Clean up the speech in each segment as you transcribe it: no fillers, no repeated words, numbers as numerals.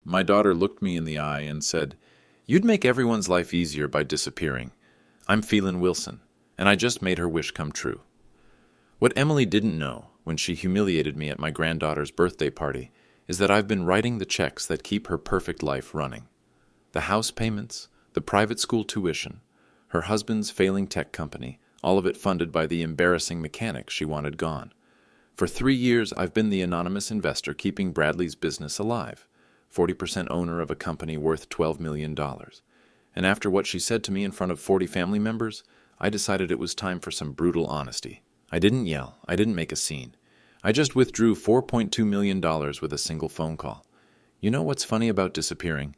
My daughter looked me in the eye and said, "You'd make everyone's life easier by disappearing. I'm Phelan Wilson, and I just made her wish come true." What Emily didn't know when she humiliated me at my granddaughter's birthday party is that I've been writing the checks that keep her perfect life running. The house payments, the private school tuition, her husband's failing tech company, all of it funded by the embarrassing mechanic she wanted gone. For 3 years, I've been the anonymous investor keeping Bradley's business alive, 40% owner of a company worth $12 million. And after what she said to me in front of 40 family members, I decided it was time for some brutal honesty. I didn't yell. I didn't make a scene. I just withdrew $4.2 million with a single phone call. You know what's funny about disappearing?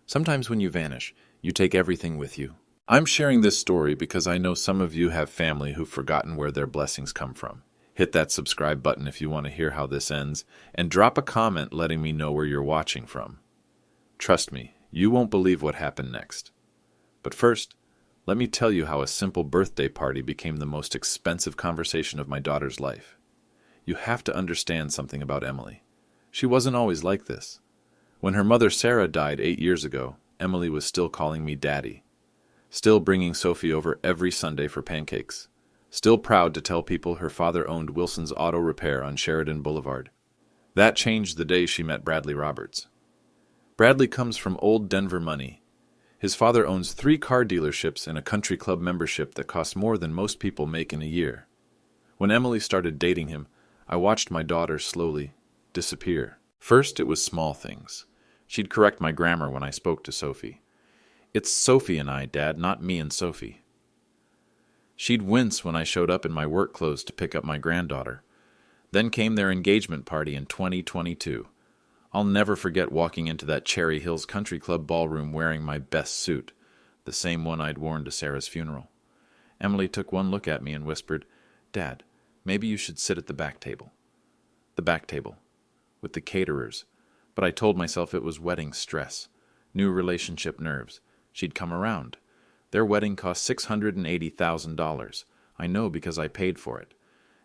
Sometimes when you vanish, you take everything with you. I'm sharing this story because I know some of you have family who've forgotten where their blessings come from. Hit that subscribe button if you want to hear how this ends, and drop a comment letting me know where you're watching from. Trust me, you won't believe what happened next. But first, let me tell you how a simple birthday party became the most expensive conversation of my daughter's life. You have to understand something about Emily. She wasn't always like this. When her mother Sarah died 8 years ago, Emily was still calling me Daddy. Still bringing Sophie over every Sunday for pancakes. Still proud to tell people her father owned Wilson's Auto Repair on Sheridan Boulevard. That changed the day she met Bradley Roberts. Bradley comes from old Denver money. His father owns 3 car dealerships and a country club membership that costs more than most people make in a year. When Emily started dating him, I watched my daughter slowly disappear. First, it was small things. She'd correct my grammar when I spoke to Sophie. "It's Sophie and I, Dad, not me and Sophie." She'd wince when I showed up in my work clothes to pick up my granddaughter. Then came their engagement party in 2022. I'll never forget walking into that Cherry Hills Country Club ballroom wearing my best suit, the same one I'd worn to Sarah's funeral. Emily took one look at me and whispered, "Dad, maybe you should sit at the back table." The back table, with the caterers. But I told myself it was wedding stress, new relationship nerves. She'd come around. Their wedding cost $680,000. I know because I paid for it.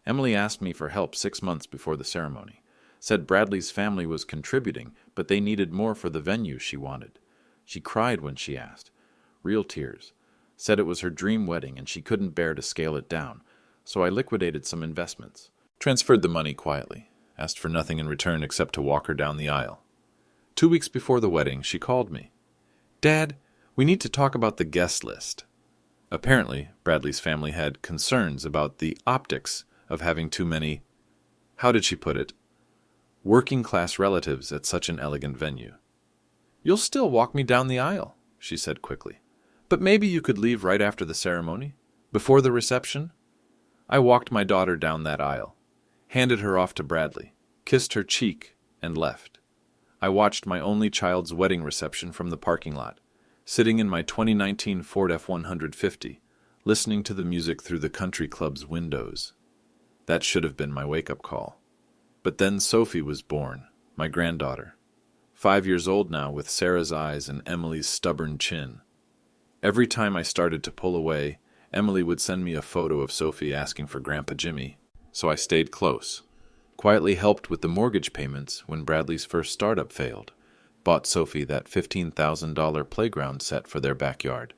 Emily asked me for help 6 months before the ceremony. Said Bradley's family was contributing, but they needed more for the venue she wanted. She cried when she asked. Real tears. Said it was her dream wedding and she couldn't bear to scale it down. So I liquidated some investments. Transferred the money quietly. Asked for nothing in return except to walk her down the aisle. 2 weeks before the wedding, she called me. "Dad, we need to talk about the guest list." Apparently, Bradley's family had concerns about the optics of having too many, how did she put it, working-class relatives at such an elegant venue. "You'll still walk me down the aisle," she said quickly. "But maybe you could leave right after the ceremony, before the reception?" I walked my daughter down that aisle, handed her off to Bradley, kissed her cheek, and left. I watched my only child's wedding reception from the parking lot, sitting in my 2019 Ford F-150, listening to the music through the country club's windows. That should have been my wake-up call. But then Sophie was born, my granddaughter. 5 years old now, with Sarah's eyes and Emily's stubborn chin. Every time I started to pull away, Emily would send me a photo of Sophie asking for Grandpa Jimmy. So I stayed close. Quietly helped with the mortgage payments when Bradley's first startup failed. Bought Sophie that $15,000 playground set for their backyard.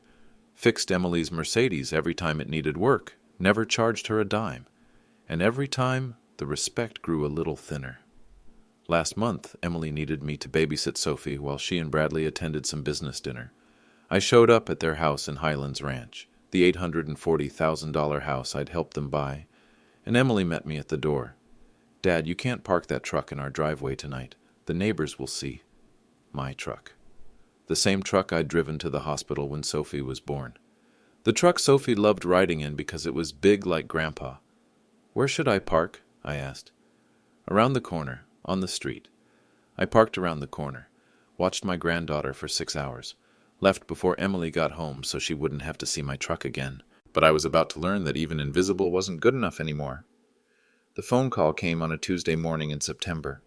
Fixed Emily's Mercedes every time it needed work. Never charged her a dime. And every time, the respect grew a little thinner. Last month, Emily needed me to babysit Sophie while she and Bradley attended some business dinner. I showed up at their house in Highlands Ranch, the $840,000 house I'd helped them buy, and Emily met me at the door. "Dad, you can't park that truck in our driveway tonight. The neighbors will see." My truck. The same truck I'd driven to the hospital when Sophie was born. The truck Sophie loved riding in because it was big like Grandpa. "Where should I park?" I asked. "Around the corner, on the street." I parked around the corner, watched my granddaughter for 6 hours, left before Emily got home so she wouldn't have to see my truck again. But I was about to learn that even invisible wasn't good enough anymore. The phone call came on a Tuesday morning in September.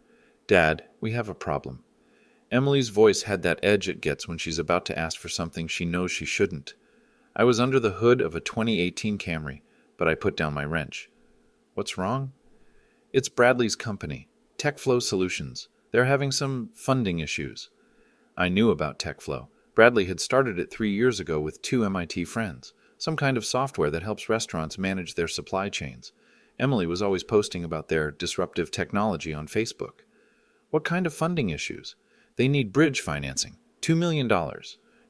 "Dad, we have a problem." Emily's voice had that edge it gets when she's about to ask for something she knows she shouldn't. I was under the hood of a 2018 Camry, but I put down my wrench. "What's wrong?" "It's Bradley's company, TechFlow Solutions. They're having some funding issues." I knew about TechFlow. Bradley had started it 3 years ago with two MIT friends, some kind of software that helps restaurants manage their supply chains. Emily was always posting about their disruptive technology on Facebook. What kind of funding issues? They need bridge financing, $2 million,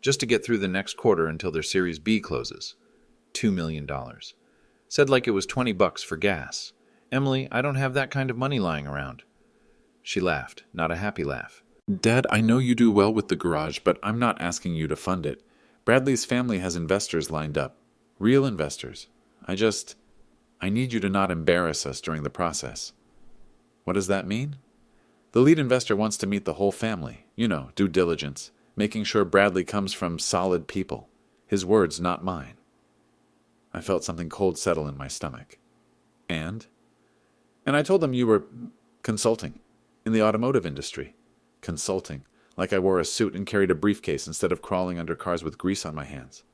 just to get through the next quarter until their Series B closes. $2 million. Said like it was $20 for gas. Emily, I don't have that kind of money lying around. She laughed, not a happy laugh. Dad, I know you do well with the garage, but I'm not asking you to fund it. Bradley's family has investors lined up. Real investors. I need you to not embarrass us during the process. What does that mean? The lead investor wants to meet the whole family. Due diligence. Making sure Bradley comes from solid people. His words, not mine. I felt something cold settle in my stomach. And I told them you were consulting in the automotive industry. Consulting, like I wore a suit and carried a briefcase instead of crawling under cars with grease on my hands.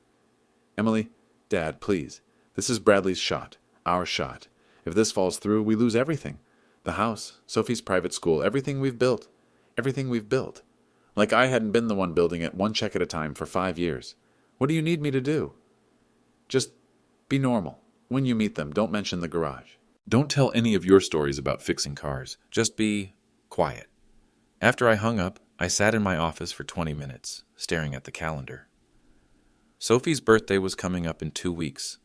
Emily, Dad, please. This is Bradley's shot, our shot. If this falls through, we lose everything. The house, Sophie's private school, everything we've built. Everything we've built. Like I hadn't been the one building it, one check at a time for 5 years. What do you need me to do? Just be normal. When you meet them, don't mention the garage. Don't tell any of your stories about fixing cars. Just be quiet. After I hung up, I sat in my office for 20 minutes, staring at the calendar. Sophie's birthday was coming up in 2 weeks.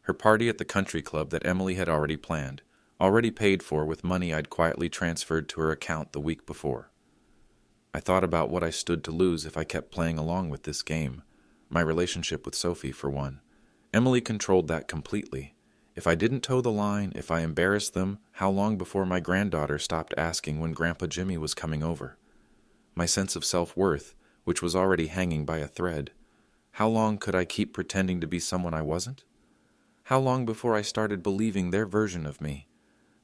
Her party at the country club that Emily had already planned, already paid for with money I'd quietly transferred to her account the week before. I thought about what I stood to lose if I kept playing along with this game. My relationship with Sophie, for one. Emily controlled that completely. If I didn't toe the line, if I embarrassed them, how long before my granddaughter stopped asking when Grandpa Jimmy was coming over? My sense of self-worth, which was already hanging by a thread. How long could I keep pretending to be someone I wasn't? How long before I started believing their version of me?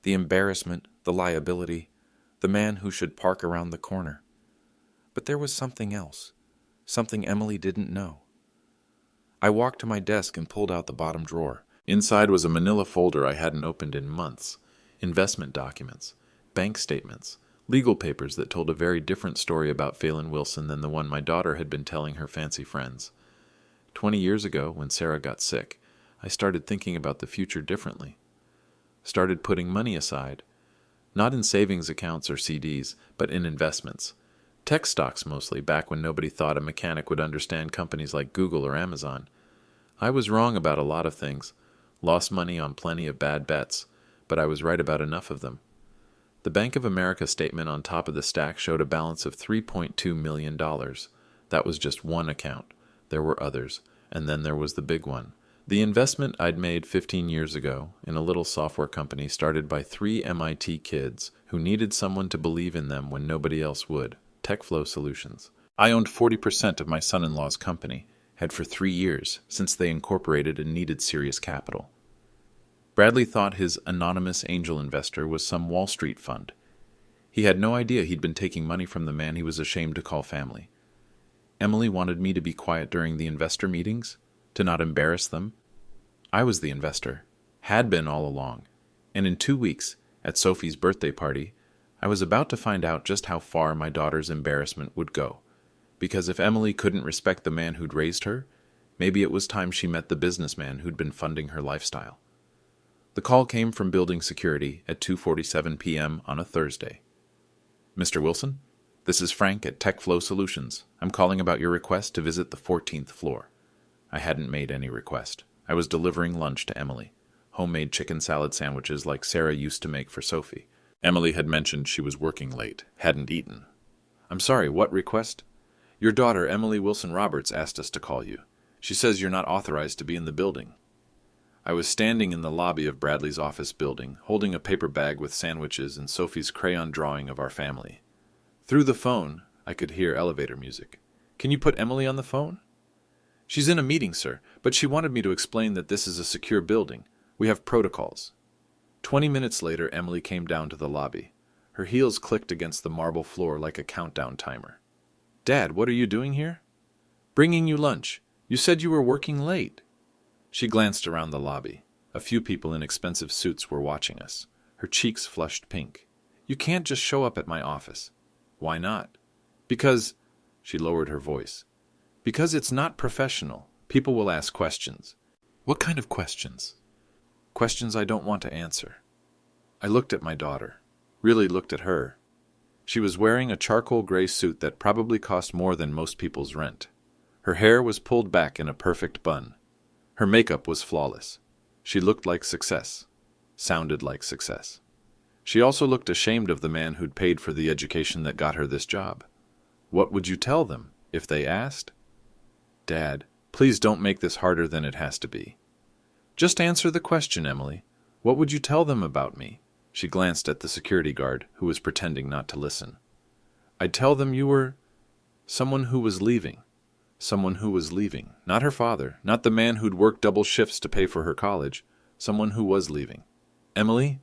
The embarrassment, the liability, the man who should park around the corner. But there was something else, something Emily didn't know. I walked to my desk and pulled out the bottom drawer. Inside was a manila folder I hadn't opened in months. Investment documents, bank statements, legal papers that told a very different story about Phelan Wilson than the one my daughter had been telling her fancy friends. 20 years ago, when Sarah got sick, I started thinking about the future differently. Started putting money aside. Not in savings accounts or CDs, but in investments. Tech stocks mostly, back when nobody thought a mechanic would understand companies like Google or Amazon. I was wrong about a lot of things. Lost money on plenty of bad bets, but I was right about enough of them. The Bank of America statement on top of the stack showed a balance of $3.2 million. That was just one account. There were others, and then there was the big one. The investment I'd made 15 years ago in a little software company started by 3 MIT kids who needed someone to believe in them when nobody else would. TechFlow Solutions. I owned 40% of my son-in-law's company, had for 3 years, since they incorporated and needed serious capital. Bradley thought his anonymous angel investor was some Wall Street fund. He had no idea he'd been taking money from the man he was ashamed to call family. Emily wanted me to be quiet during the investor meetings, to not embarrass them. I was the investor, had been all along, and in 2 weeks, at Sophie's birthday party, I was about to find out just how far my daughter's embarrassment would go. Because if Emily couldn't respect the man who'd raised her, maybe it was time she met the businessman who'd been funding her lifestyle. The call came from building security at 2:47 p.m. on a Thursday. Mr. Wilson, this is Frank at TechFlow Solutions. I'm calling about your request to visit the 14th floor. I hadn't made any request. I was delivering lunch to Emily. Homemade chicken salad sandwiches like Sarah used to make for Sophie. Emily had mentioned she was working late, hadn't eaten. I'm sorry, what request? Your daughter, Emily Wilson Roberts, asked us to call you. She says you're not authorized to be in the building. I was standing in the lobby of Bradley's office building, holding a paper bag with sandwiches and Sophie's crayon drawing of our family. Through the phone, I could hear elevator music. Can you put Emily on the phone? She's in a meeting, sir, but she wanted me to explain that this is a secure building. We have protocols. 20 minutes later, Emily came down to the lobby. Her heels clicked against the marble floor like a countdown timer. Dad, what are you doing here? Bringing you lunch. You said you were working late. She glanced around the lobby. A few people in expensive suits were watching us. Her cheeks flushed pink. You can't just show up at my office. Why not? Because She lowered her voice. Because it's not professional. People will ask questions. What kind of questions? Questions I don't want to answer. I looked at my daughter. Really looked at her. She was wearing a charcoal gray suit that probably cost more than most people's rent. Her hair was pulled back in a perfect bun. Her makeup was flawless. She looked like success. Sounded like success. She also looked ashamed of the man who'd paid for the education that got her this job. What would you tell them, if they asked? Dad, please don't make this harder than it has to be. Just answer the question, Emily. What would you tell them about me? She glanced at the security guard, who was pretending not to listen. I'd tell them you were someone who was leaving. Someone who was leaving. Not her father, not the man who'd worked double shifts to pay for her college. Someone who was leaving. Emily,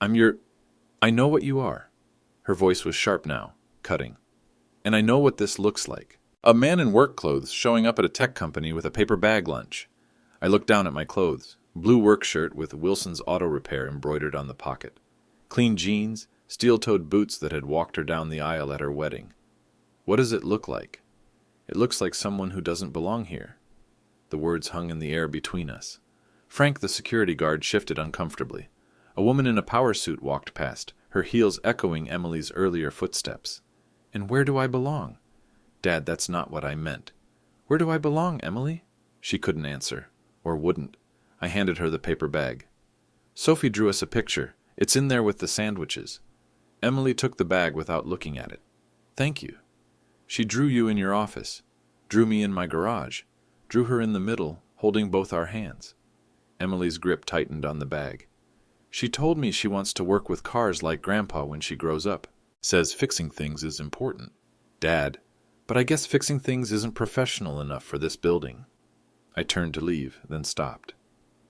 I know what you are. Her voice was sharp now, cutting. And I know what this looks like. A man in work clothes showing up at a tech company with a paper bag lunch. I looked down at my clothes. Blue work shirt with Wilson's Auto Repair embroidered on the pocket. Clean jeans, steel-toed boots that had walked her down the aisle at her wedding. What does it look like? It looks like someone who doesn't belong here. The words hung in the air between us. Frank, the security guard, shifted uncomfortably. A woman in a power suit walked past, her heels echoing Emily's earlier footsteps. And where do I belong? Dad, that's not what I meant. Where do I belong, Emily? She couldn't answer, or wouldn't. I handed her the paper bag. Sophie drew us a picture. It's in there with the sandwiches. Emily took the bag without looking at it. Thank you. She drew you in your office, drew me in my garage, drew her in the middle, holding both our hands. Emily's grip tightened on the bag. She told me she wants to work with cars like Grandpa when she grows up. Says fixing things is important. Dad, but I guess fixing things isn't professional enough for this building. I turned to leave, then stopped.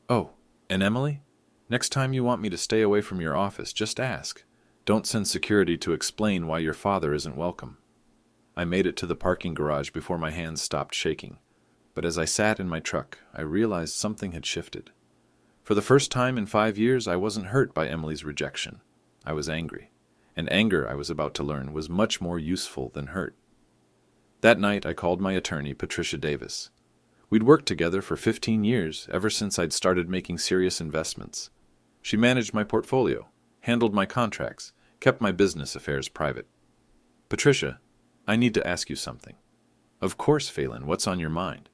Oh, and Emily? Next time you want me to stay away from your office, just ask. Don't send security to explain why your father isn't welcome. I made it to the parking garage before my hands stopped shaking. But as I sat in my truck, I realized something had shifted. For the first time in 5 years, I wasn't hurt by Emily's rejection. I was angry. And anger, I was about to learn, was much more useful than hurt. That night, I called my attorney, Patricia Davis. We'd worked together for 15 years, ever since I'd started making serious investments. She managed my portfolio, handled my contracts, kept my business affairs private. Patricia, I need to ask you something. Of course, Phelan, what's on your mind?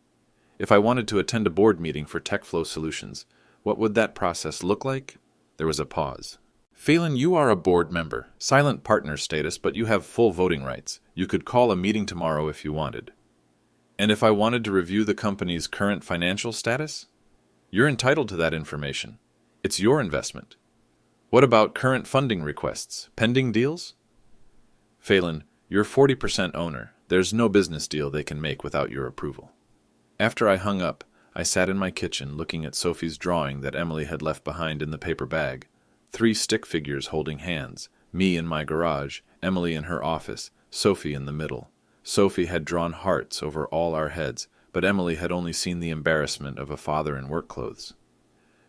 If I wanted to attend a board meeting for TechFlow Solutions, what would that process look like? There was a pause. Phelan, you are a board member, silent partner status, but you have full voting rights. You could call a meeting tomorrow if you wanted. And if I wanted to review the company's current financial status? You're entitled to that information. It's your investment. What about current funding requests, pending deals? Phelan, you're 40% owner. There's no business deal they can make without your approval. After I hung up, I sat in my kitchen looking at Sophie's drawing that Emily had left behind in the paper bag. 3 stick figures holding hands, me in my garage, Emily in her office, Sophie in the middle. Sophie had drawn hearts over all our heads, but Emily had only seen the embarrassment of a father in work clothes.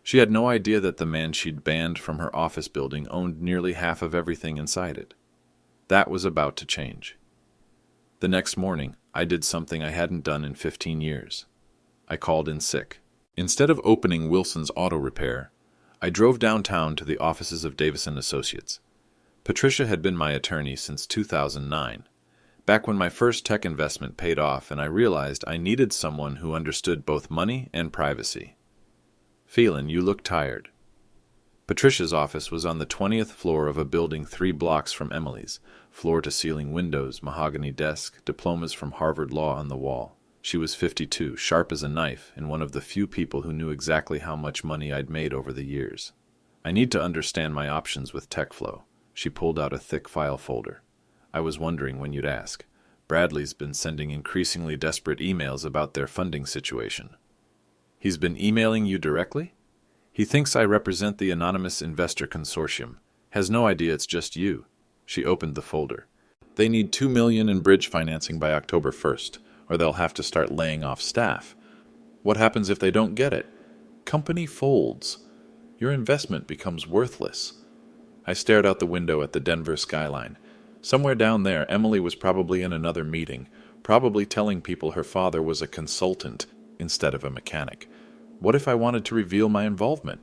She had no idea that the man she'd banned from her office building owned nearly half of everything inside it. That was about to change. The next morning, I did something I hadn't done in 15 years. I called in sick. Instead of opening Wilson's Auto Repair, I drove downtown to the offices of Davis & Associates. Patricia had been my attorney since 2009, back when my first tech investment paid off and I realized I needed someone who understood both money and privacy. Phelan, you look tired. Patricia's office was on the 20th floor of a building 3 blocks from Emily's, floor-to-ceiling windows, mahogany desk, diplomas from Harvard Law on the wall. She was 52, sharp as a knife, and one of the few people who knew exactly how much money I'd made over the years. I need to understand my options with TechFlow. She pulled out a thick file folder. I was wondering when you'd ask. Bradley's been sending increasingly desperate emails about their funding situation. He's been emailing you directly? He thinks I represent the Anonymous Investor Consortium. Has no idea it's just you. She opened the folder. They need $2 million in bridge financing by October 1st, or they'll have to start laying off staff. What happens if they don't get it? Company folds. Your investment becomes worthless. I stared out the window at the Denver skyline. Somewhere down there, Emily was probably in another meeting, probably telling people her father was a consultant instead of a mechanic. What if I wanted to reveal my involvement?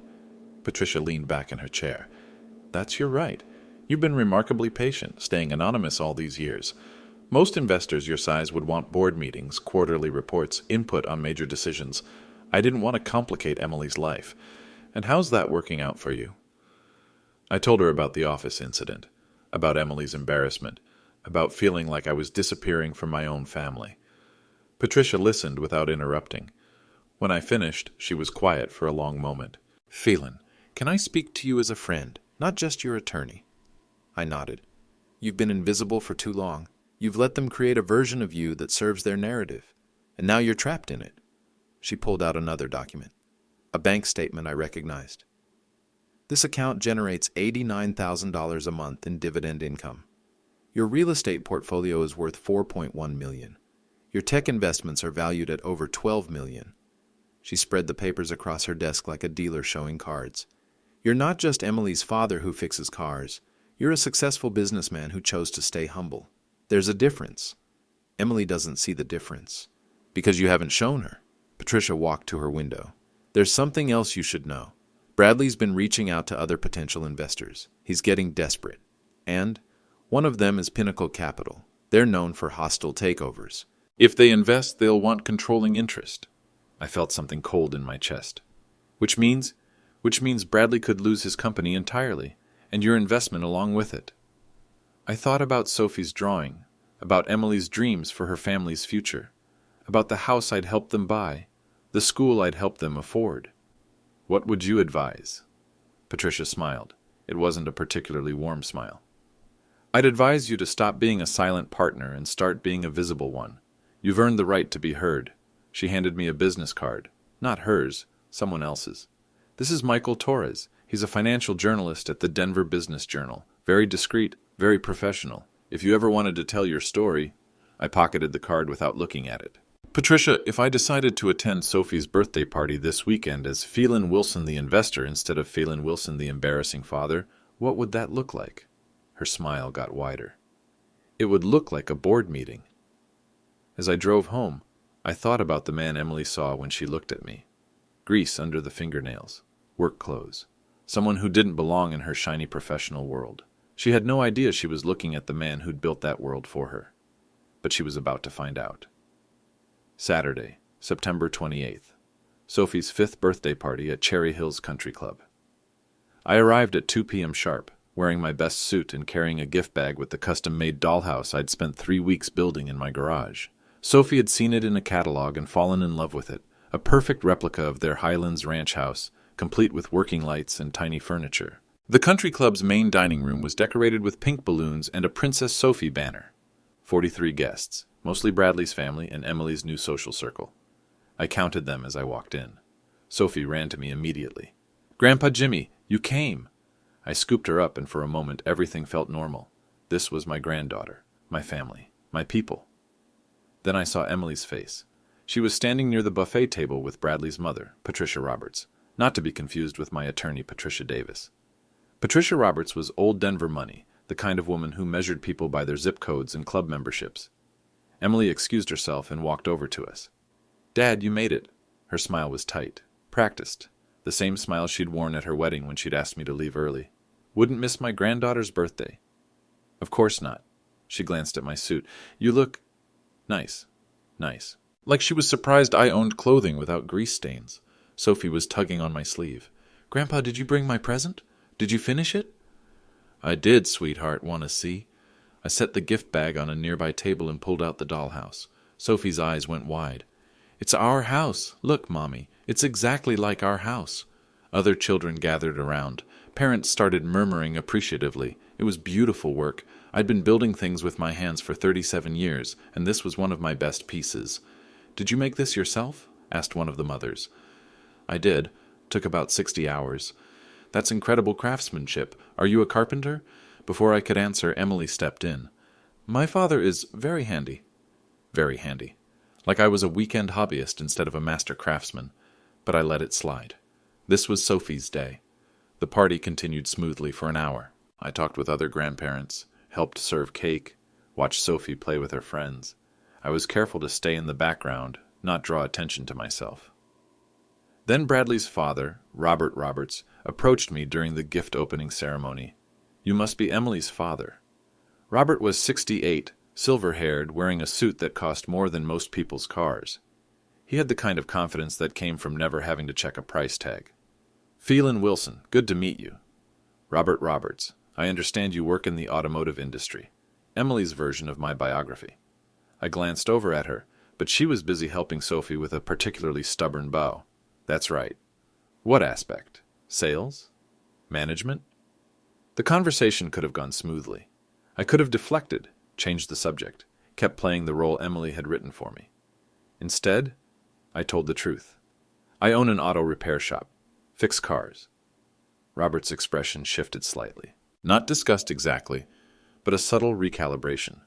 Patricia leaned back in her chair. That's your right. You've been remarkably patient, staying anonymous all these years. Most investors your size would want board meetings, quarterly reports, input on major decisions. I didn't want to complicate Emily's life. And how's that working out for you? I told her about the office incident, about Emily's embarrassment, about feeling like I was disappearing from my own family. Patricia listened without interrupting. When I finished, she was quiet for a long moment. Phelan, can I speak to you as a friend, not just your attorney? I nodded. You've been invisible for too long. You've let them create a version of you that serves their narrative, and now you're trapped in it. She pulled out another document, a bank statement I recognized. This account generates $89,000 a month in dividend income. Your real estate portfolio is worth $4.1 million. Your tech investments are valued at over $12 million. She spread the papers across her desk like a dealer showing cards. You're not just Emily's father who fixes cars. You're a successful businessman who chose to stay humble. There's a difference. Emily doesn't see the difference. Because you haven't shown her. Patricia walked to her window. There's something else you should know. Bradley's been reaching out to other potential investors. He's getting desperate. And one of them is Pinnacle Capital. They're known for hostile takeovers. If they invest, they'll want controlling interest. I felt something cold in my chest. Which means Bradley could lose his company entirely, and your investment along with it. I thought about Sophie's drawing, about Emily's dreams for her family's future, about the house I'd helped them buy, the school I'd helped them afford. What would you advise? Patricia smiled. It wasn't a particularly warm smile. I'd advise you to stop being a silent partner and start being a visible one. You've earned the right to be heard. She handed me a business card. Not hers, someone else's. This is Michael Torres. He's a financial journalist at the Denver Business Journal. Very discreet, very professional. If you ever wanted to tell your story... I pocketed the card without looking at it. Patricia, if I decided to attend Sophie's birthday party this weekend as Phelan Wilson the investor instead of Phelan Wilson the embarrassing father, what would that look like? Her smile got wider. It would look like a board meeting. As I drove home, I thought about the man Emily saw when she looked at me. Grease under the fingernails, work clothes, someone who didn't belong in her shiny professional world. She had no idea she was looking at the man who'd built that world for her. But she was about to find out. Saturday, September 28th. Sophie's 5th birthday party at Cherry Hills Country Club. I arrived at 2 p.m. sharp, wearing my best suit and carrying a gift bag with the custom-made dollhouse I'd spent 3 weeks building in my garage. Sophie had seen it in a catalog and fallen in love with it, a perfect replica of their Highlands ranch house, complete with working lights and tiny furniture. The country club's main dining room was decorated with pink balloons and a Princess Sophie banner. 43 guests, mostly Bradley's family and Emily's new social circle. I counted them as I walked in. Sophie ran to me immediately. "Grandpa Jimmy, you came!" I scooped her up, and for a moment everything felt normal. This was my granddaughter, my family, my people. Then I saw Emily's face. She was standing near the buffet table with Bradley's mother, Patricia Roberts, not to be confused with my attorney, Patricia Davis. Patricia Roberts was old Denver money, the kind of woman who measured people by their zip codes and club memberships. Emily excused herself and walked over to us. "Dad, you made it." Her smile was tight, practiced, the same smile she'd worn at her wedding when she'd asked me to leave early. "Wouldn't miss my granddaughter's birthday." "Of course not." She glanced at my suit. "You look... nice. Nice." Like she was surprised I owned clothing without grease stains. Sophie was tugging on my sleeve. "Grandpa, did you bring my present? Did you finish it?" "I did, sweetheart. Want to see?" I set the gift bag on a nearby table and pulled out the dollhouse. Sophie's eyes went wide. "It's our house. Look, Mommy. It's exactly like our house." Other children gathered around. Parents started murmuring appreciatively. It was beautiful work. I'd been building things with my hands for 37 years, and this was one of my best pieces. "Did you make this yourself?" asked one of the mothers. "I did. Took about 60 hours. "That's incredible craftsmanship. Are you a carpenter?" Before I could answer, Emily stepped in. "My father is very handy." Very handy. Like I was a weekend hobbyist instead of a master craftsman. But I let it slide. This was Sophie's day. The party continued smoothly for an hour. I talked with other grandparents, helped serve cake, watched Sophie play with her friends. I was careful to stay in the background, not draw attention to myself. Then Bradley's father, Robert Roberts, approached me during the gift opening ceremony. "You must be Emily's father." Robert was 68, silver-haired, wearing a suit that cost more than most people's cars. He had the kind of confidence that came from never having to check a price tag. "Phelan Wilson, good to meet you." "Robert Roberts, I understand you work in the automotive industry." Emily's version of my biography. I glanced over at her, but she was busy helping Sophie with a particularly stubborn bow. "That's right." "What aspect? Sales? Management?" The conversation could have gone smoothly. I could have deflected, changed the subject, kept playing the role Emily had written for me. Instead, I told the truth. "I own an auto repair shop. Fix cars." Robert's expression shifted slightly. Not disgust exactly, but a subtle recalibration.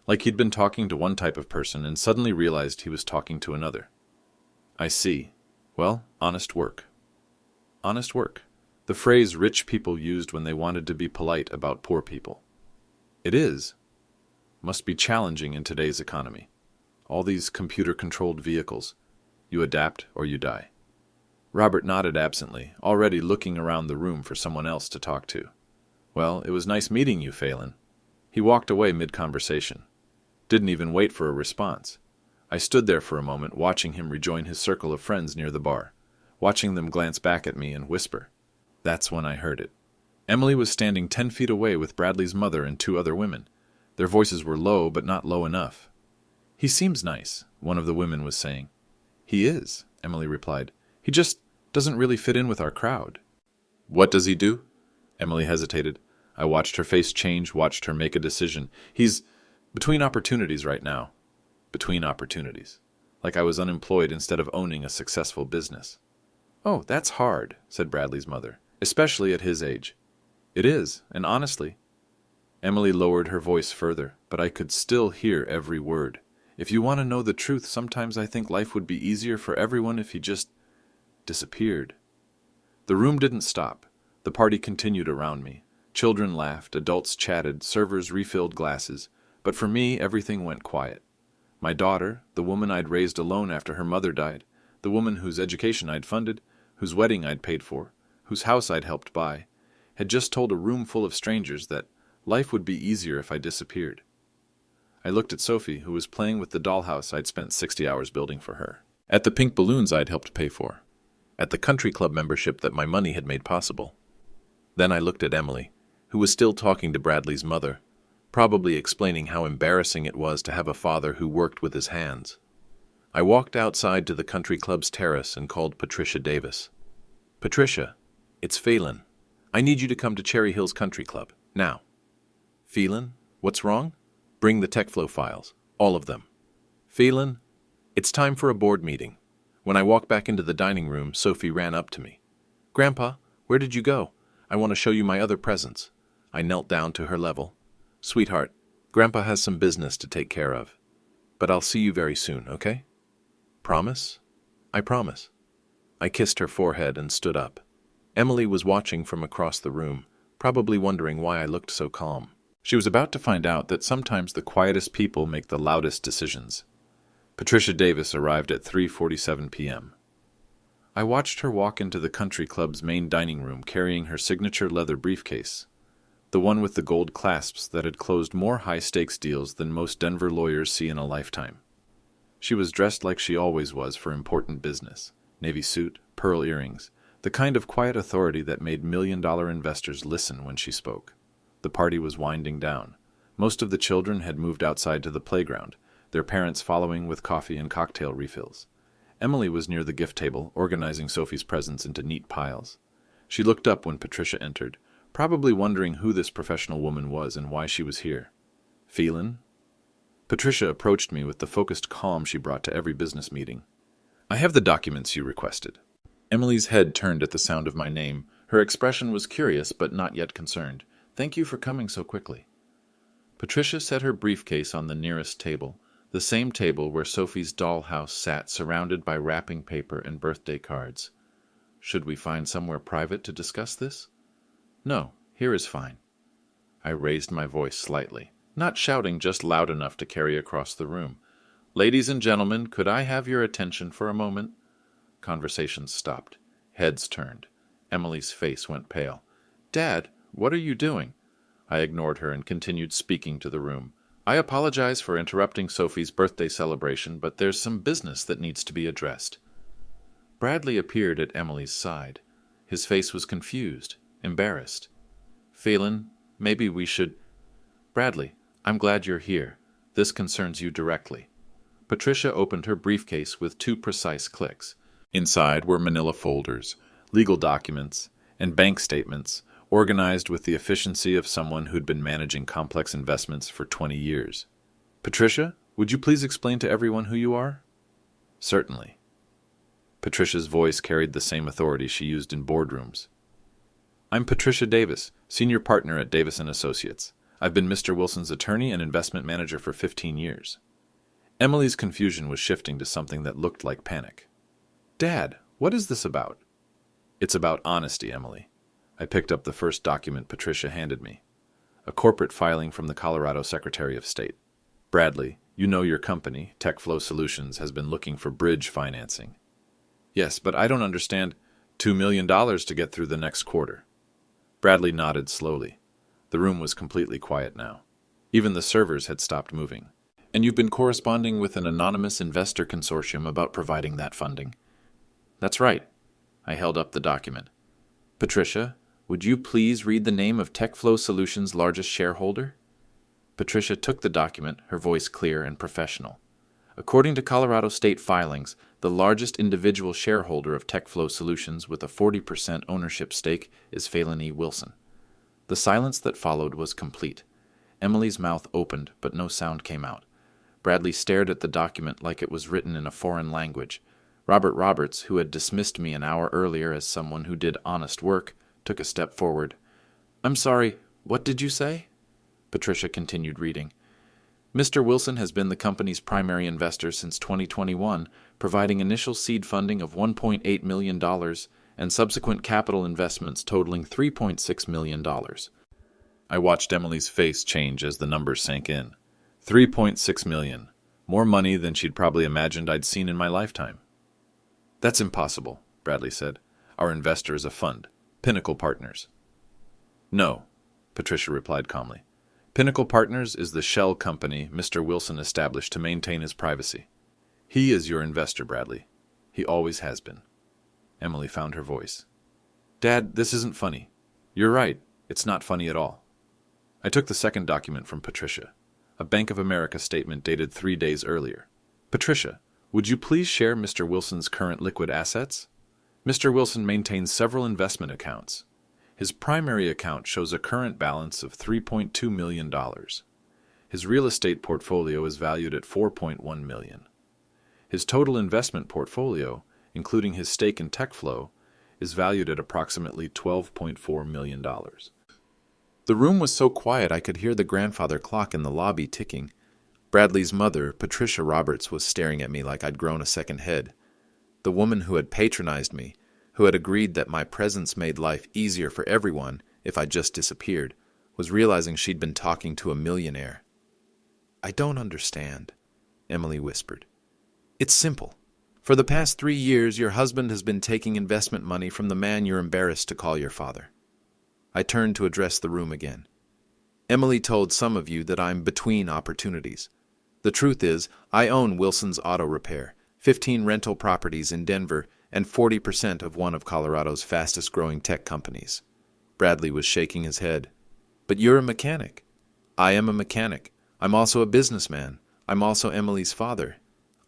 Like he'd been talking to one type of person and suddenly realized he was talking to another. "I see. Well, honest work." Honest work. The phrase rich people used when they wanted to be polite about poor people. It is. Must be challenging in today's economy. All these computer-controlled vehicles. You adapt or you die. Robert nodded absently, already looking around the room for someone else to talk to. "Well, it was nice meeting you, Phelan." He walked away mid-conversation. Didn't even wait for a response. I stood there for a moment, watching him rejoin his circle of friends near the bar, watching them glance back at me and whisper. That's when I heard it. Emily was standing 10 feet away with Bradley's mother and 2 other women. Their voices were low, but not low enough. "He seems nice," one of the women was saying. "He is," Emily replied. "He just doesn't really fit in with our crowd." "What does he do?" Emily hesitated. I watched her face change, watched her make a decision. "He's between opportunities right now." Between opportunities. Like I was unemployed instead of owning a successful business. "Oh, that's hard," said Bradley's mother, "especially at his age." "It is, and honestly—" Emily lowered her voice further, but I could still hear every word. "If you want to know the truth, sometimes I think life would be easier for everyone if he just disappeared." The room didn't stop. The party continued around me. Children laughed, adults chatted, servers refilled glasses. But for me, everything went quiet. My daughter, the woman I'd raised alone after her mother died, the woman whose education I'd funded, whose wedding I'd paid for, whose house I'd helped buy, had just told a room full of strangers that life would be easier if I disappeared. I looked at Sophie, who was playing with the dollhouse I'd spent 60 hours building for her, at the pink balloons I'd helped pay for, at the country club membership that my money had made possible. Then I looked at Emily, who was still talking to Bradley's mother, probably explaining how embarrassing it was to have a father who worked with his hands. I walked outside to the country club's terrace and called Patricia Davis. "Patricia, it's Phelan. I need you to come to Cherry Hills Country Club, now." "Phelan, what's wrong?" "Bring the TechFlow files, all of them." "Phelan, it's time for a board meeting." When I walked back into the dining room, Sophie ran up to me. "Grandpa, where did you go? I want to show you my other presents." I knelt down to her level. "Sweetheart, Grandpa has some business to take care of. But I'll see you very soon, okay?" "Promise?" "I promise." I kissed her forehead and stood up. Emily was watching from across the room, probably wondering why I looked so calm. She was about to find out that sometimes the quietest people make the loudest decisions. Patricia Davis arrived at 3:47 p.m. I watched her walk into the country club's main dining room carrying her signature leather briefcase, the one with the gold clasps that had closed more high-stakes deals than most Denver lawyers see in a lifetime. She was dressed like she always was for important business, navy suit, pearl earrings, the kind of quiet authority that made million-dollar investors listen when she spoke. The party was winding down. Most of the children had moved outside to the playground, their parents following with coffee and cocktail refills. Emily was near the gift table, organizing Sophie's presents into neat piles. She looked up when Patricia entered, probably wondering who this professional woman was and why she was here. "Phelan?" Patricia approached me with the focused calm she brought to every business meeting. "I have the documents you requested." Emily's head turned at the sound of my name. Her expression was curious but not yet concerned. "Thank you for coming so quickly." Patricia set her briefcase on the nearest table, the same table where Sophie's dollhouse sat surrounded by wrapping paper and birthday cards. "Should we find somewhere private to discuss this?" "No, here is fine." I raised my voice slightly, not shouting, just loud enough to carry across the room. Ladies and gentlemen, could I have your attention for a moment? Conversations stopped. Heads turned. Emily's face went pale. Dad, what are you doing? I ignored her and continued speaking to the room. I apologize for interrupting Sophie's birthday celebration, but there's some business that needs to be addressed. Bradley appeared at Emily's side. His face was confused, embarrassed. Phelan, maybe we should... Bradley, I'm glad you're here. This concerns you directly. Patricia opened her briefcase with 2 precise clicks. Inside were manila folders, legal documents, and bank statements, organized with the efficiency of someone who'd been managing complex investments for 20 years. Patricia, would you please explain to everyone who you are? Certainly. Patricia's voice carried the same authority she used in boardrooms. I'm Patricia Davis, senior partner at Davis & Associates. I've been Mr. Wilson's attorney and investment manager for 15 years. Emily's confusion was shifting to something that looked like panic. Dad, what is this about? It's about honesty, Emily. I picked up the first document Patricia handed me. A corporate filing from the Colorado Secretary of State. Bradley, you know your company, TechFlow Solutions, has been looking for bridge financing. Yes, but I don't understand. $2 million to get through the next quarter. Bradley nodded slowly. The room was completely quiet now. Even the servers had stopped moving. And you've been corresponding with an anonymous investor consortium about providing that funding. That's right. I held up the document. Patricia, would you please read the name of TechFlow Solutions' largest shareholder? Patricia took the document, her voice clear and professional. According to Colorado state filings, the largest individual shareholder of TechFlow Solutions with a 40% ownership stake is Phelan E. Wilson. The silence that followed was complete. Emily's mouth opened, but no sound came out. Bradley stared at the document like it was written in a foreign language. Robert Roberts, who had dismissed me an hour earlier as someone who did honest work, took a step forward. I'm sorry, what did you say? Patricia continued reading. Mr. Wilson has been the company's primary investor since 2021, providing initial seed funding of $1.8 million and subsequent capital investments totaling $3.6 million. I watched Emily's face change as the numbers sank in. $3.6 million. More money than she'd probably imagined I'd seen in my lifetime. That's impossible, Bradley said. Our investor is a fund. Pinnacle Partners. No, Patricia replied calmly. Pinnacle Partners is the shell company Mr. Wilson established to maintain his privacy. He is your investor, Bradley. He always has been. Emily found her voice. Dad, this isn't funny. You're right. It's not funny at all. I took the second document from Patricia, a Bank of America statement dated 3 days earlier. Patricia, would you please share Mr. Wilson's current liquid assets? Mr. Wilson maintains several investment accounts. His primary account shows a current balance of $3.2 million. His real estate portfolio is valued at $4.1 million. His total investment portfolio, including his stake in TechFlow, is valued at approximately $12.4 million. The room was so quiet I could hear the grandfather clock in the lobby ticking. Bradley's mother, Patricia Roberts, was staring at me like I'd grown a second head. The woman who had patronized me, who had agreed that my presence made life easier for everyone if I just disappeared, was realizing she'd been talking to a millionaire. I don't understand, Emily whispered. It's simple. For the past 3 years, your husband has been taking investment money from the man you're embarrassed to call your father. I turned to address the room again. Emily told some of you that I'm between opportunities. The truth is, I own Wilson's Auto Repair, 15 rental properties in Denver, and 40% of one of Colorado's fastest-growing tech companies. Bradley was shaking his head. But you're a mechanic. I am a mechanic. I'm also a businessman. I'm also Emily's father.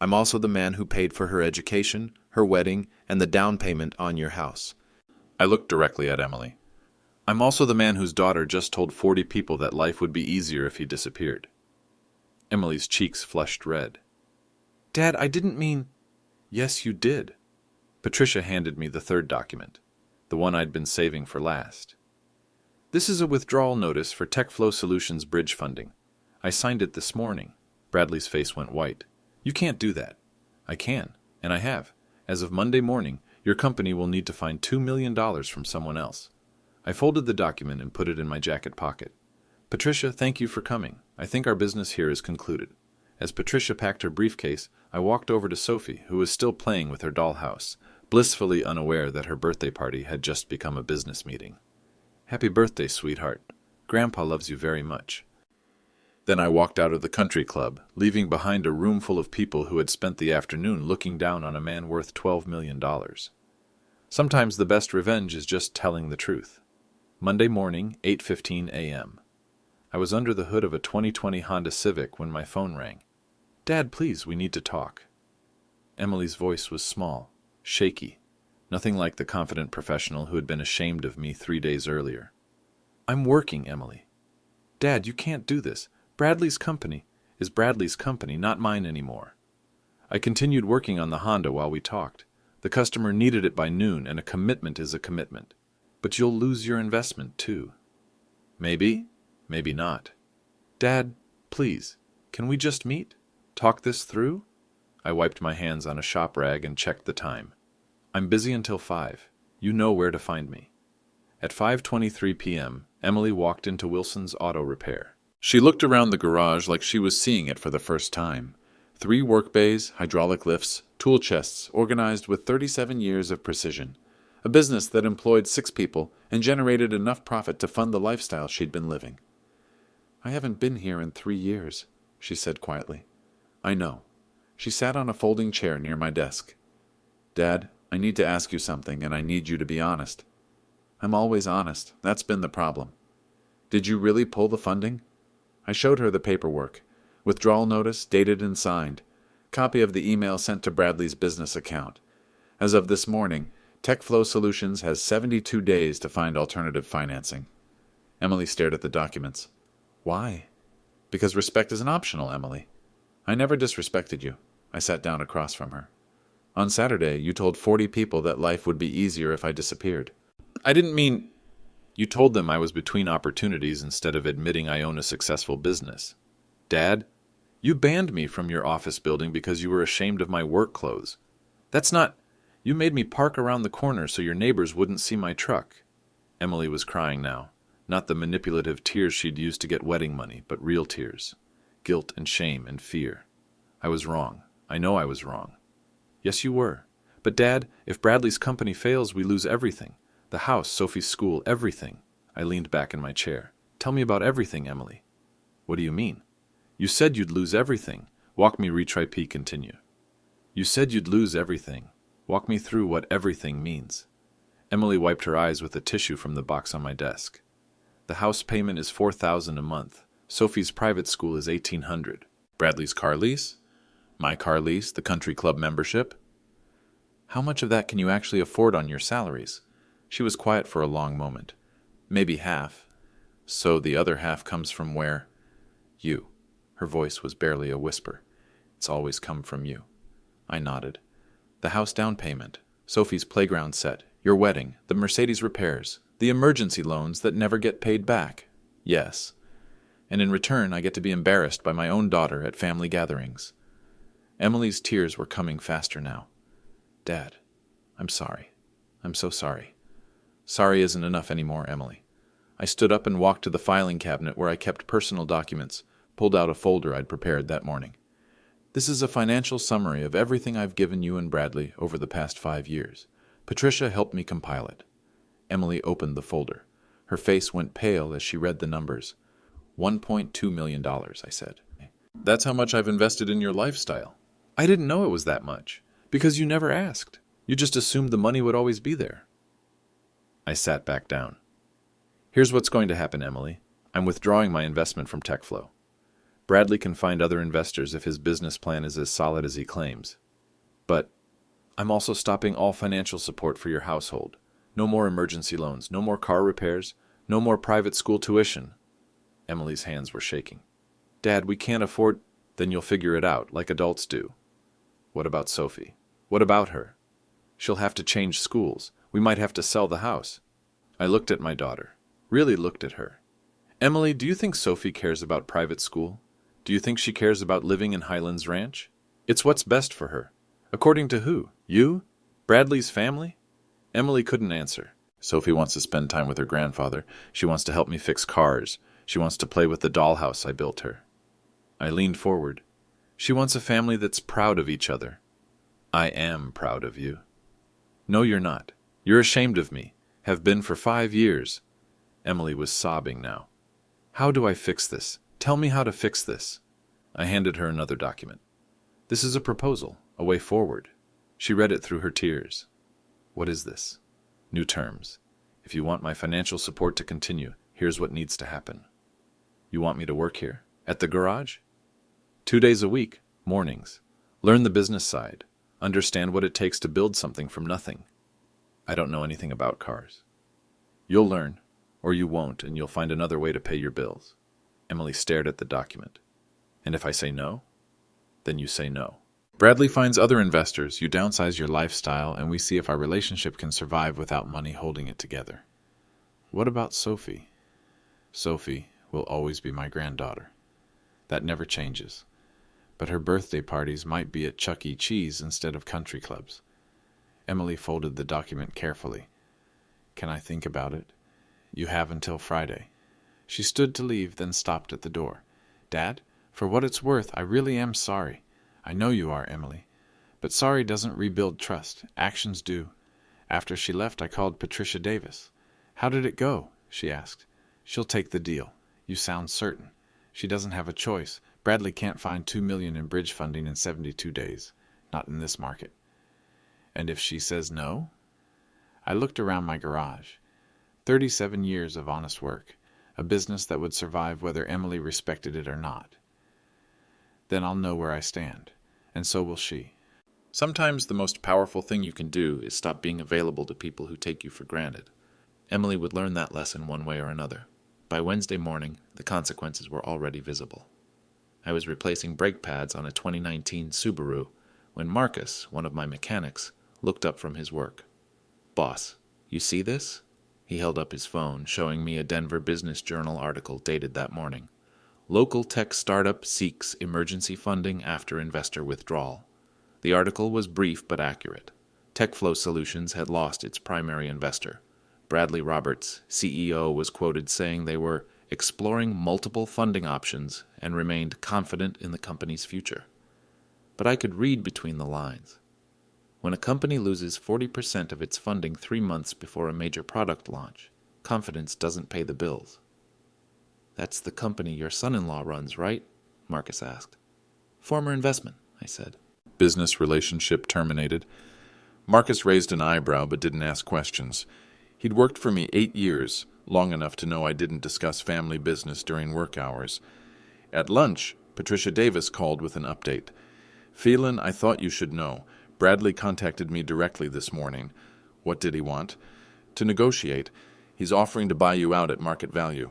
I'm also the man who paid for her education, her wedding, and the down payment on your house. I looked directly at Emily. I'm also the man whose daughter just told 40 people that life would be easier if he disappeared. Emily's cheeks flushed red. Dad, I didn't mean... Yes, you did. Patricia handed me the third document, the one I'd been saving for last. This is a withdrawal notice for TechFlow Solutions bridge funding. I signed it this morning. Bradley's face went white. You can't do that. I can, and I have. As of Monday morning, your company will need to find $2 million from someone else. I folded the document and put it in my jacket pocket. Patricia, thank you for coming. I think our business here is concluded. As Patricia packed her briefcase, I walked over to Sophie, who was still playing with her dollhouse, blissfully unaware that her birthday party had just become a business meeting. "Happy birthday, sweetheart. Grandpa loves you very much." Then I walked out of the country club, leaving behind a room full of people who had spent the afternoon looking down on a man worth $12 million. Sometimes the best revenge is just telling the truth. Monday morning, 8:15 a.m. I was under the hood of a 2020 Honda Civic when my phone rang. "Dad, please, we need to talk." Emily's voice was small, shaky, nothing like the confident professional who had been ashamed of me 3 days earlier. "I'm working, Emily." "Dad, you can't do this. Bradley's company is Bradley's company, not mine anymore." I continued working on the Honda while we talked. The customer needed it by noon, and a commitment is a commitment. "But you'll lose your investment, too." "Maybe, maybe not." "Dad, please, can we just meet? Talk this through?" I wiped my hands on a shop rag and checked the time. "I'm busy until 5. You know where to find me." At 5:23 p.m., Emily walked into Wilson's Auto Repair. She looked around the garage like she was seeing it for the first time. 3 work bays, hydraulic lifts, tool chests, organized with 37 years of precision. A business that employed 6 people and generated enough profit to fund the lifestyle she'd been living. "I haven't been here in 3 years, she said quietly. "I know." She sat on a folding chair near my desk. "Dad, I need to ask you something, and I need you to be honest." "I'm always honest. That's been the problem." "Did you really pull the funding?" I showed her the paperwork. Withdrawal notice, dated and signed. Copy of the email sent to Bradley's business account. As of this morning, TechFlow Solutions has 72 days to find alternative financing. Emily stared at the documents. "Why?" "Because respect isn't optional, Emily." "I never disrespected you." I sat down across from her. "On Saturday, you told 40 people that life would be easier if I disappeared." "I didn't mean—" "You told them I was between opportunities instead of admitting I own a successful business." "Dad, you banned me from your office building because you were ashamed of my work clothes." "That's not—" "You made me park around the corner so your neighbors wouldn't see my truck." Emily was crying now, not the manipulative tears she'd used to get wedding money, but real tears. Guilt and shame and fear. "I was wrong. I know I was wrong." "Yes, you were. But Dad, if Bradley's company fails, we lose everything. The house, Sophie's school, everything." I leaned back in my chair. "Tell me about everything, Emily." "What do you mean?" "You said you'd lose everything. Walk me retripe continue." "You said you'd lose everything. Walk me through what everything means." Emily wiped her eyes with a tissue from the box on my desk. "The house payment is $4,000 a month. Sophie's private school is $1,800. Bradley's car lease? My car lease, the country club membership?" "How much of that can you actually afford on your salaries?" She was quiet for a long moment. "Maybe half." "So the other half comes from where?" "You." Her voice was barely a whisper. "It's always come from you." I nodded. "The house down payment, Sophie's playground set, your wedding, the Mercedes repairs, the emergency loans that never get paid back." "Yes." "And in return, I get to be embarrassed by my own daughter at family gatherings." Emily's tears were coming faster now. "Dad, I'm sorry. I'm so sorry." "Sorry isn't enough anymore, Emily." I stood up and walked to the filing cabinet where I kept personal documents, pulled out a folder I'd prepared that morning. "This is a financial summary of everything I've given you and Bradley over the past 5 years. Patricia helped me compile it." Emily opened the folder. Her face went pale as she read the numbers. $1.2 million, I said. "That's how much I've invested in your lifestyle." "I didn't know it was that much, because you never asked. You just assumed the money would always be there." I sat back down. "Here's what's going to happen, Emily. I'm withdrawing my investment from TechFlow. Bradley can find other investors if his business plan is as solid as he claims. But I'm also stopping all financial support for your household. No more emergency loans, no more car repairs, no more private school tuition." Emily's hands were shaking. "Dad, we can't afford—" "Then you'll figure it out, like adults do." "What about Sophie? What about her?" "She'll have to change schools. We might have to sell the house." I looked at my daughter. Really looked at her. "Emily, do you think Sophie cares about private school? Do you think she cares about living in Highlands Ranch? It's what's best for her. According to who? You? Bradley's family?" Emily couldn't answer. "Sophie wants to spend time with her grandfather. She wants to help me fix cars. She wants to play with the dollhouse I built her." I leaned forward. She wants a family that's proud of each other. I am proud of you. No, you're not. You're ashamed of me. Have been for 5 years. Emily was sobbing now. How do I fix this? Tell me how to fix this. I handed her another document. This is a proposal, a way forward. She read it through her tears. What is this? New terms. If you want my financial support to continue, here's what needs to happen. You want me to work here? At the garage? 2 days a week, mornings. Learn the business side. Understand what it takes to build something from nothing. I don't know anything about cars. You'll learn, or you won't, and you'll find another way to pay your bills. Emily stared at the document. And if I say no, then you say no. Bradley finds other investors, you downsize your lifestyle, and we see if our relationship can survive without money holding it together. What about Sophie? Sophie will always be my granddaughter. That never changes. But her birthday parties might be at Chuck E. Cheese instead of country clubs. Emily folded the document carefully. Can I think about it? You have until Friday. She stood to leave, then stopped at the door. Dad, for what it's worth, I really am sorry. I know you are, Emily. But sorry doesn't rebuild trust. Actions do. After she left, I called Patricia Davis. How did it go? She asked. She'll take the deal. You sound certain. She doesn't have a choice. Bradley can't find $2 million in bridge funding in 72 days. Not in this market. And if she says no? I looked around my garage. 37 years of honest work. A business that would survive whether Emily respected it or not. Then I'll know where I stand. And so will she. Sometimes the most powerful thing you can do is stop being available to people who take you for granted. Emily would learn that lesson one way or another. By Wednesday morning, the consequences were already visible. I was replacing brake pads on a 2019 Subaru when Marcus, one of my mechanics, looked up from his work. Boss, you see this? He held up his phone, showing me a Denver Business Journal article dated that morning. Local tech startup seeks emergency funding after investor withdrawal. The article was brief but accurate. TechFlow Solutions had lost its primary investor. Bradley Roberts, CEO, was quoted saying they were exploring multiple funding options and remained confident in the company's future. But I could read between the lines. When a company loses 40% of its funding 3 months before a major product launch, confidence doesn't pay the bills. That's the company your son-in-law runs, right? Marcus asked. Former investment, I said. Business relationship terminated. Marcus raised an eyebrow but didn't ask questions. He'd worked for me 8 years, long enough to know I didn't discuss family business during work hours. At lunch, Patricia Davis called with an update. Phelan, I thought you should know. Bradley contacted me directly this morning. What did he want? To negotiate. He's offering to buy you out at market value.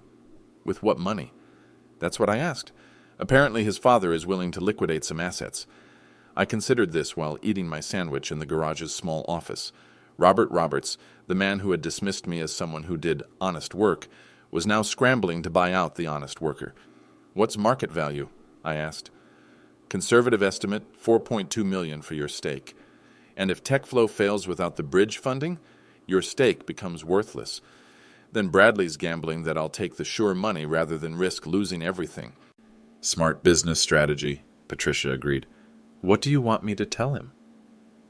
With what money? That's what I asked. Apparently his father is willing to liquidate some assets. I considered this while eating my sandwich in the garage's small office. Robert Roberts, the man who had dismissed me as someone who did honest work, was now scrambling to buy out the honest worker. What's market value? I asked. Conservative estimate, $4.2 million for your stake. And if TechFlow fails without the bridge funding, your stake becomes worthless. Then Bradley's gambling that I'll take the sure money rather than risk losing everything. Smart business strategy, Patricia agreed. What do you want me to tell him?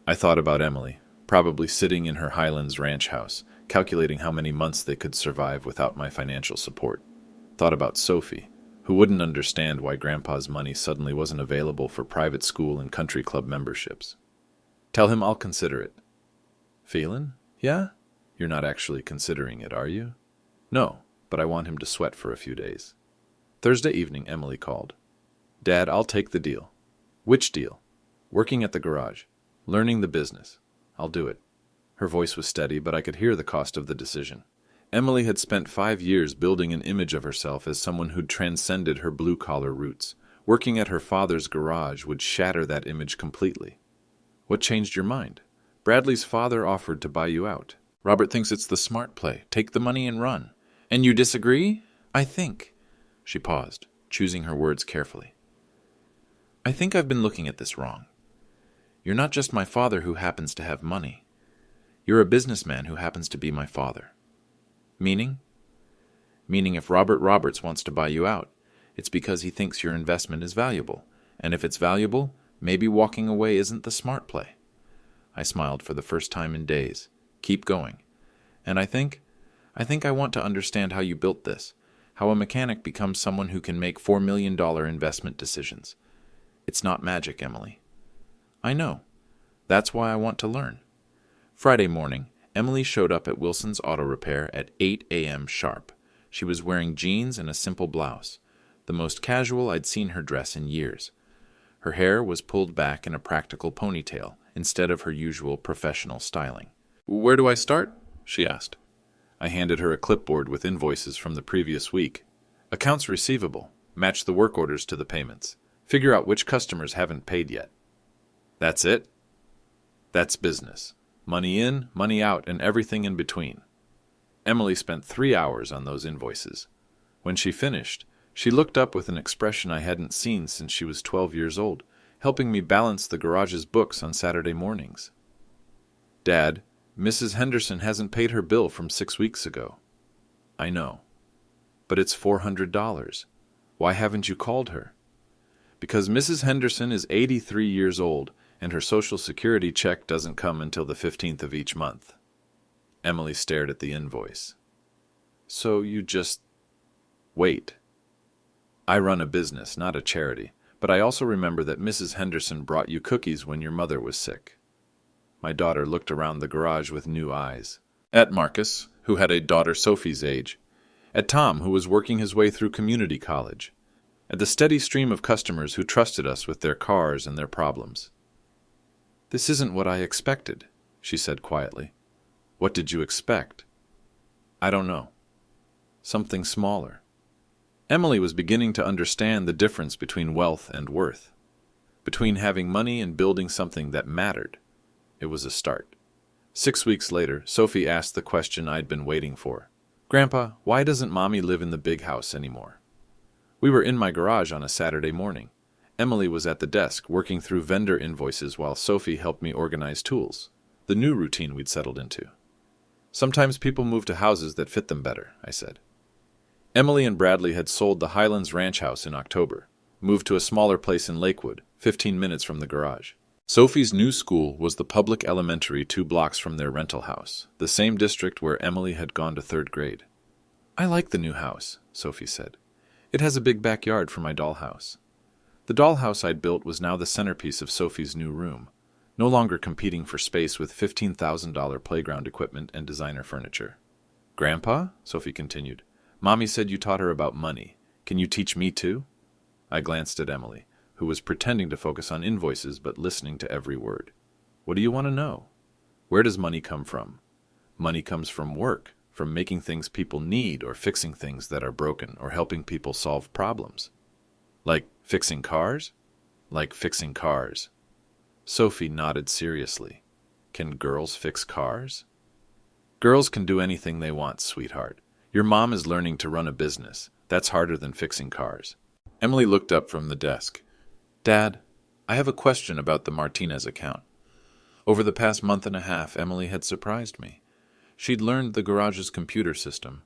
I thought about Emily, probably sitting in her Highlands ranch house, calculating how many months they could survive without my financial support. Thought about Sophie, who wouldn't understand why Grandpa's money suddenly wasn't available for private school and country club memberships. Tell him I'll consider it. Phelan? Yeah? You're not actually considering it, are you? No, but I want him to sweat for a few days. Thursday evening, Emily called. Dad, I'll take the deal. Which deal? Working at the garage. Learning the business. I'll do it. Her voice was steady, but I could hear the cost of the decision. Emily had spent 5 years building an image of herself as someone who'd transcended her blue-collar roots. Working at her father's garage would shatter that image completely. What changed your mind? Bradley's father offered to buy you out. Robert thinks it's the smart play. Take the money and run. And you disagree? I think. She paused, choosing her words carefully. I think I've been looking at this wrong. You're not just my father who happens to have money. You're a businessman who happens to be my father. Meaning? Meaning if Robert Roberts wants to buy you out, it's because he thinks your investment is valuable. And if it's valuable, maybe walking away isn't the smart play. I smiled for the first time in days. Keep going. And I think I want to understand how you built this, how a mechanic becomes someone who can make $4 million investment decisions. It's not magic, Emily. I know. That's why I want to learn. Friday morning, Emily showed up at Wilson's Auto Repair at 8 a.m. sharp. She was wearing jeans and a simple blouse, the most casual I'd seen her dress in years. Her hair was pulled back in a practical ponytail instead of her usual professional styling. "Where do I start?" she asked. I handed her a clipboard with invoices from the previous week. "Accounts receivable. Match the work orders to the payments. Figure out which customers haven't paid yet." "That's it?" "That's business. Money in, money out, and everything in between." Emily spent 3 hours on those invoices. When she finished, she looked up with an expression I hadn't seen since she was 12 years old, helping me balance the garage's books on Saturday mornings. "Dad, Mrs. Henderson hasn't paid her bill from 6 weeks ago." "I know. But it's $400. Why haven't you called her?" "Because Mrs. Henderson is 83 years old, and her Social Security check doesn't come until the 15th of each month." Emily stared at the invoice. "So you just wait." "I run a business, not a charity, but I also remember that Mrs. Henderson brought you cookies when your mother was sick." My daughter looked around the garage with new eyes. At Marcus, who had a daughter Sophie's age. At Tom, who was working his way through community college. At the steady stream of customers who trusted us with their cars and their problems. "This isn't what I expected," she said quietly. "What did you expect?" "I don't know. Something smaller." Emily was beginning to understand the difference between wealth and worth. Between having money and building something that mattered. It was a start. 6 weeks later, Sophie asked the question I'd been waiting for. "Grandpa, why doesn't Mommy live in the big house anymore?" We were in my garage on a Saturday morning. Emily was at the desk, working through vendor invoices while Sophie helped me organize tools. The new routine we'd settled into. "Sometimes people move to houses that fit them better," I said. Emily and Bradley had sold the Highlands Ranch house in October, moved to a smaller place in Lakewood, 15 minutes from the garage. Sophie's new school was the public elementary 2 blocks from their rental house, the same district where Emily had gone to 3rd grade. "I like the new house," Sophie said. "It has a big backyard for my dollhouse." The dollhouse I'd built was now the centerpiece of Sophie's new room, no longer competing for space with $15,000 playground equipment and designer furniture. "Grandpa," Sophie continued, "Mommy said you taught her about money. Can you teach me too?" I glanced at Emily, who was pretending to focus on invoices but listening to every word. "What do you want to know? Where does money come from?" "Money comes from work, from making things people need or fixing things that are broken or helping people solve problems." "Like fixing cars?" "Like fixing cars." Sophie nodded seriously. "Can girls fix cars?" "Girls can do anything they want, sweetheart. Your mom is learning to run a business. That's harder than fixing cars." Emily looked up from the desk. "Dad, I have a question about the Martinez account." Over the past month and a half, Emily had surprised me. She'd learned the garage's computer system,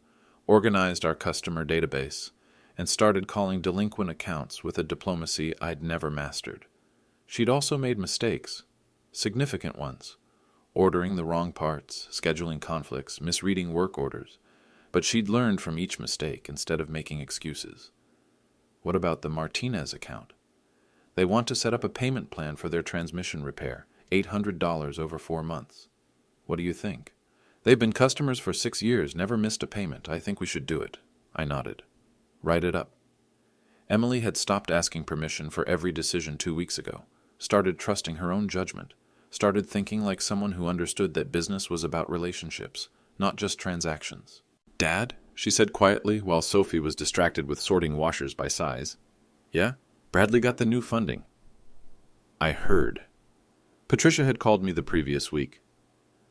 organized our customer database, and started calling delinquent accounts with a diplomacy I'd never mastered. She'd also made mistakes, significant ones, ordering the wrong parts, scheduling conflicts, misreading work orders, but she'd learned from each mistake instead of making excuses. What about the Martinez account? They want to set up a payment plan for their transmission repair, $800 over 4 months. What do you think? They've been customers for 6 years, never missed a payment. I think we should do it. I nodded. Write it up. Emily had stopped asking permission for every decision 2 weeks ago, started trusting her own judgment, started thinking like someone who understood that business was about relationships, not just transactions. "Dad?" she said quietly while Sophie was distracted with sorting washers by size. "Yeah? Bradley got the new funding." I heard. Patricia had called me the previous week.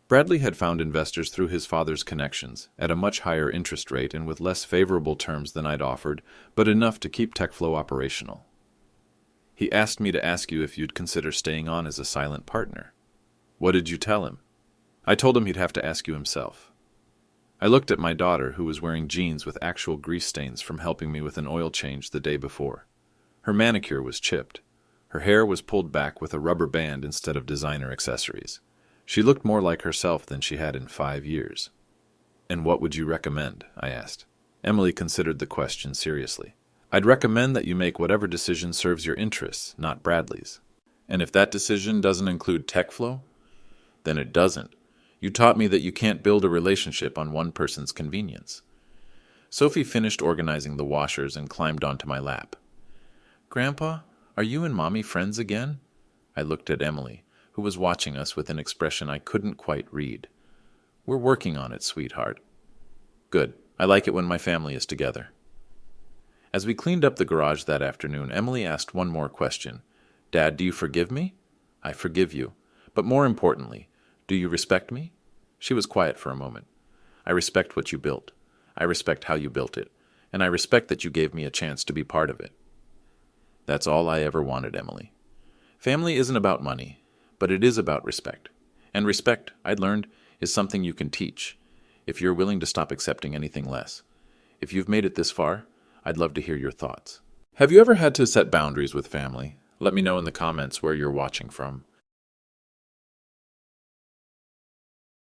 Bradley had found investors through his father's connections, at a much higher interest rate and with less favorable terms than I'd offered, but enough to keep TechFlow operational. "He asked me to ask you if you'd consider staying on as a silent partner." "What did you tell him?" "I told him he'd have to ask you himself." I looked at my daughter, who was wearing jeans with actual grease stains from helping me with an oil change the day before. Her manicure was chipped. Her hair was pulled back with a rubber band instead of designer accessories. She looked more like herself than she had in 5 years. "And what would you recommend?" I asked. Emily considered the question seriously. "I'd recommend that you make whatever decision serves your interests, not Bradley's. And if that decision doesn't include tech flow, then it doesn't. You taught me that you can't build a relationship on one person's convenience." Sophie finished organizing the washers and climbed onto my lap. "Grandpa, are you and Mommy friends again?" I looked at Emily, who was watching us with an expression I couldn't quite read. "We're working on it, sweetheart." "Good. I like it when my family is together." As we cleaned up the garage that afternoon, Emily asked one more question. "Dad, do you forgive me?" "I forgive you. But more importantly, do you respect me?" She was quiet for a moment. "I respect what you built. I respect how you built it. And I respect that you gave me a chance to be part of it." That's all I ever wanted, Emily. Family isn't about money, but it is about respect. And respect, I'd learned, is something you can teach, if you're willing to stop accepting anything less. If you've made it this far, I'd love to hear your thoughts. Have you ever had to set boundaries with family? Let me know in the comments where you're watching from.